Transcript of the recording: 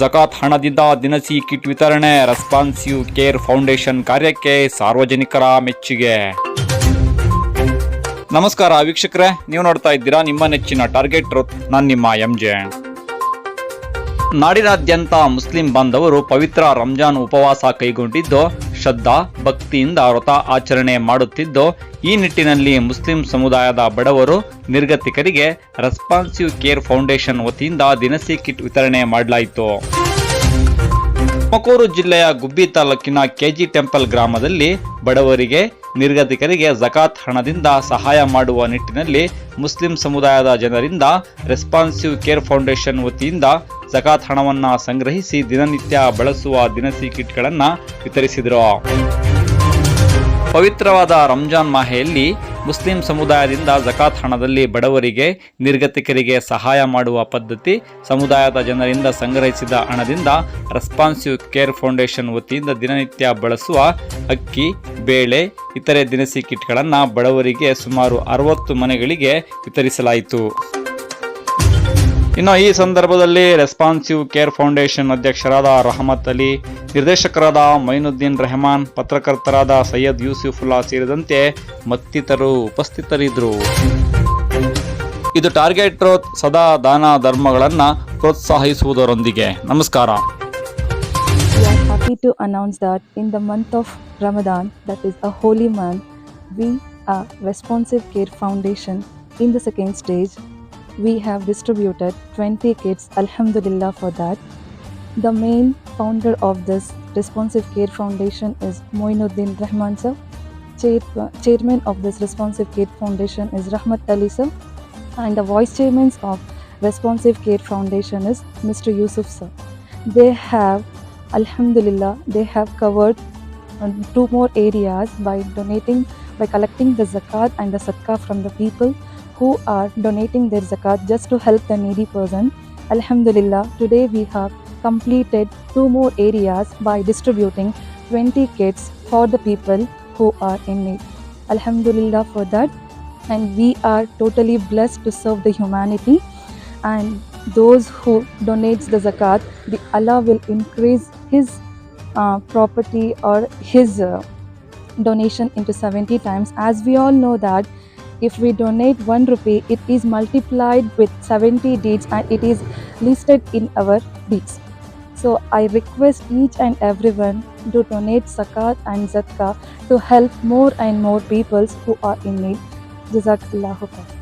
ಜಕಾತ್ ಹಣದಿಂದ ದಿನಸಿ ಕಿಟ್ ವಿತರಣೆ, ರೆಸ್ಪಾನ್ಸಿವ್ ಕೇರ್ ಫೌಂಡೇಶನ್ ಕಾರ್ಯಕ್ಕೆ ಸಾರ್ವಜನಿಕರ ಮೆಚ್ಚುಗೆ. ನಮಸ್ಕಾರ ವೀಕ್ಷಕರೇ, ನೀವು ನೋಡ್ತಾ ಇದ್ದೀರಾ ನಿಮ್ಮ ನೆಚ್ಚಿನ ಟಾರ್ಗೆಟ್ ಟ್ರೂತ್. ನಾನು ನಿಮ್ಮ ಎಂಜೆ. ನಾಡಿನಾದ್ಯಂತ ಮುಸ್ಲಿಂ ಬಾಂಧವರು ಪವಿತ್ರ ರಂಜಾನ್ ಉಪವಾಸ ಕೈಗೊಂಡಿದ್ದು ಶ್ರದ್ಧಾ ಭಕ್ತಿಯಿಂದ ವ್ರತ ಆಚರಣೆ ಮಾಡುತ್ತಿದ್ದು, ಈ ನಿಟ್ಟಿನಲ್ಲಿ ಮುಸ್ಲಿಂ ಸಮುದಾಯದ ಬಡವರು ನಿರ್ಗತಿಕರಿಗೆ ರೆಸ್ಪಾನ್ಸಿವ್ ಕೇರ್ ಫೌಂಡೇಶನ್ ವತಿಯಿಂದ ದಿನಸಿ ಕಿಟ್ ವಿತರಣೆ ಮಾಡಲಾಯಿತು. ತುಮಕೂರು ಜಿಲ್ಲೆಯ ಗುಬ್ಬಿ ತಾಲೂಕಿನ ಕೆಜಿ ಟೆಂಪಲ್ ಗ್ರಾಮದಲ್ಲಿ ಬಡವರಿಗೆ ನಿರ್ಗತಿಕರಿಗೆ ಜಕಾತ್ ಹಣದಿಂದ ಸಹಾಯ ಮಾಡುವ ನಿಟ್ಟಿನಲ್ಲಿ ಮುಸ್ಲಿಂ ಸಮುದಾಯದ ಜನರಿಂದ ರೆಸ್ಪಾನ್ಸಿವ್ ಕೇರ್ ಫೌಂಡೇಶನ್ ವತಿಯಿಂದ ಜಕಾತ್ ಹಣವನ್ನು ಸಂಗ್ರಹಿಸಿ ದಿನನಿತ್ಯ ಬಳಸುವ ದಿನಸಿ ಕಿಟ್ಗಳನ್ನು ವಿತರಿಸಿದರು. ಪವಿತ್ರವಾದ ರಂಜಾನ್ ಮಾಹೆಯಲ್ಲಿ ಮುಸ್ಲಿಂ ಸಮುದಾಯದಿಂದ ಜಕಾತ್ ಹಣದಲ್ಲಿ ಬಡವರಿಗೆ ನಿರ್ಗತಿಕರಿಗೆ ಸಹಾಯ ಮಾಡುವ ಪದ್ಧತಿ. ಸಮುದಾಯದ ಜನರಿಂದ ಸಂಗ್ರಹಿಸಿದ ಹಣದಿಂದ ರೆಸ್ಪಾನ್ಸಿವ್ ಕೇರ್ ಫೌಂಡೇಶನ್ ವತಿಯಿಂದ ದಿನನಿತ್ಯ ಬಳಸುವ ಅಕ್ಕಿ, ಬೇಳೆ, ಇತರೆ ದಿನಸಿ ಕಿಟ್ಗಳನ್ನು ಬಡವರಿಗೆ ಸುಮಾರು 60 ಮನೆಗಳಿಗೆ ವಿತರಿಸಲಾಯಿತು. ಇನ್ನು ಈ ಸಂದರ್ಭದಲ್ಲಿ ರೆಸ್ಪಾನ್ಸಿವ್ ಕೇರ್ ಫೌಂಡೇಶನ್ ಅಧ್ಯಕ್ಷರಾದ ರಹಮತ್ ಅಲಿ, ನಿರ್ದೇಶಕರಾದ ಮೈನುದ್ದೀನ್ ರೆಹಮಾನ್, ಪತ್ರಕರ್ತರಾದ ಸೈಯದ್ ಯೂಸುಫುಲ್ಲಾ ಸೇರಿದಂತೆ ಮತ್ತಿತರರು ಉಪಸ್ಥಿತರಿದ್ದರು. ಇದು ಟಾರ್ಗೆಟ್ ಟ್ರೂತ್, ಸದಾ ದಾನ ಧರ್ಮಗಳನ್ನು ಪ್ರೋತ್ಸಾಹಿಸುವುದರೊಂದಿಗೆ. ನಮಸ್ಕಾರ. We are happy to announce that in the month of Ramadan, that is a holy month, we are Responsive Care Foundation in the second stage. We have distributed 20 kits, Alhamdulillah for that. The main founder of this Responsive Care Foundation is Moinuddin Rahman sir. Chairman of this Responsive Care Foundation is Rahmat Ali sir. And the vice chairman of Responsive Care Foundation is Mr. Yusuf sir. They have, Alhamdulillah, they have covered 2 more areas by collecting the zakat and the sadaqah from the people who are donating their zakat just to help the needy person. Alhamdulillah, today we have completed 2 more areas by distributing 20 kits for the people who are in need. Alhamdulillah for that, and we are totally blessed to serve the humanity. And those who donates the zakat, Allah will increase his property or his donation into 70 times. As we all know that if we donate 1 rupee, it is multiplied with 70 deeds and it is listed in our deeds. So I request each and everyone to donate zakat and zadaqah to help more and more people who are in need. Jazakallahu khair.